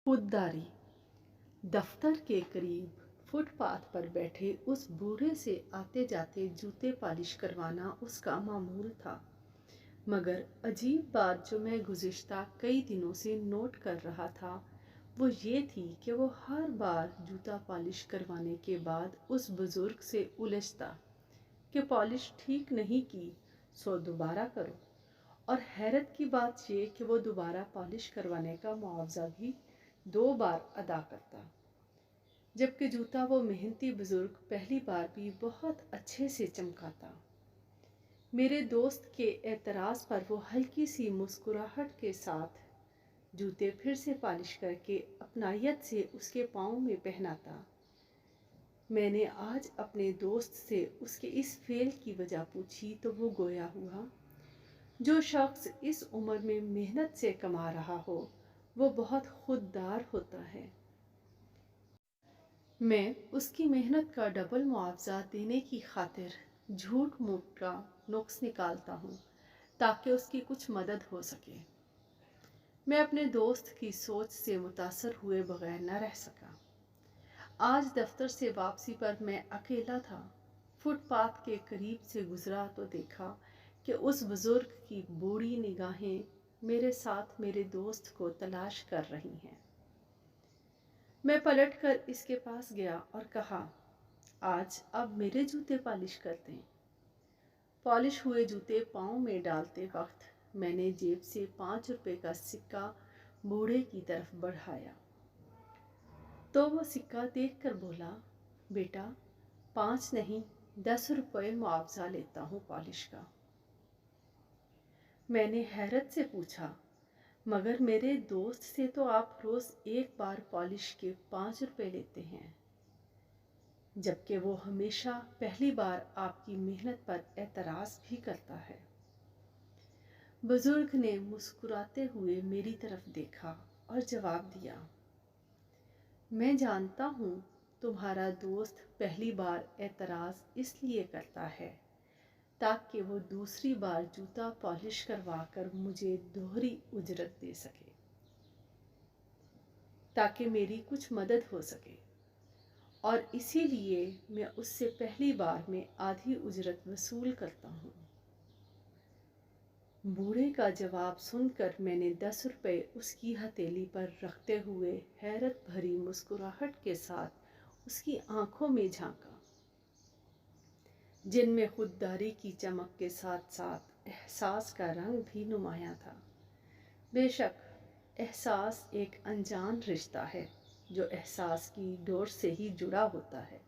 खुददारी। दफ्तर के करीब फुटपाथ पर बैठे उस बूढ़े से आते जाते जूते पॉलिश करवाना उसका मामूल था। मगर अजीब बात जो मैं गुज़िश्ता कई दिनों से नोट कर रहा था वो ये थी कि वो हर बार जूता पॉलिश करवाने के बाद उस बुज़ुर्ग से उलझता कि पॉलिश ठीक नहीं की, सो दोबारा करो। और हैरत की बात ये कि वो दोबारा पॉलिश करवाने का मुआवजा भी 2 बार अदा करता, जबकि जूता वो मेहनती बुजुर्ग पहली बार भी बहुत अच्छे से चमकाता। मेरे दोस्त के एतराज़ पर वो हल्की सी मुस्कुराहट के साथ जूते फिर से पॉलिश करके अपनायत से उसके पाँव में पहनाता। मैंने आज अपने दोस्त से उसके इस फेल की वजह पूछी तो वो गोया हुआ, जो शख्स इस उम्र में मेहनत से कमा रहा हो वो बहुत खुददार होता है। मैं उसकी मेहनत का डबल मुआवजा देने की खातिर झूठ मूठ का नुक्स निकालता हूँ ताकि उसकी कुछ मदद हो सके। मैं अपने दोस्त की सोच से मुतासर हुए बगैर न रह सका। आज दफ्तर से वापसी पर मैं अकेला था। फुटपाथ के करीब से गुजरा तो देखा कि उस बुजुर्ग की बूढ़ी निगाहें मेरे साथ मेरे दोस्त को तलाश कर रही हैं। मैं पलटकर इसके पास गया और कहा, आज अब मेरे जूते पॉलिश कर दें। पॉलिश हुए जूते पाँव में डालते वक्त मैंने जेब से 5 रुपए का सिक्का बूढ़े की तरफ बढ़ाया तो वो सिक्का देखकर बोला, बेटा 5 नहीं 10 रुपए मुआवजा लेता हूँ पॉलिश का। मैंने हैरत से पूछा, मगर मेरे दोस्त से तो आप रोज़ एक बार पॉलिश के 5 रुपए लेते हैं, जबकि वो हमेशा पहली बार आपकी मेहनत पर एतराज़ भी करता है। बुजुर्ग ने मुस्कुराते हुए मेरी तरफ देखा और जवाब दिया, मैं जानता हूँ तुम्हारा दोस्त पहली बार एतराज़ इसलिए करता है ताकि वो दूसरी बार जूता पॉलिश करवा कर मुझे दोहरी उजरत दे सके, ताकि मेरी कुछ मदद हो सके, और इसीलिए मैं उससे पहली बार में आधी उजरत वसूल करता हूँ। बूढ़े का जवाब सुनकर मैंने 10 रुपए उसकी हथेली पर रखते हुए हैरत भरी मुस्कुराहट के साथ उसकी आंखों में झांका, जिनमें खुददारी की चमक के साथ साथ एहसास का रंग भी नुमाया था। बेशक एहसास एक अनजान रिश्ता है जो एहसास की डोर से ही जुड़ा होता है।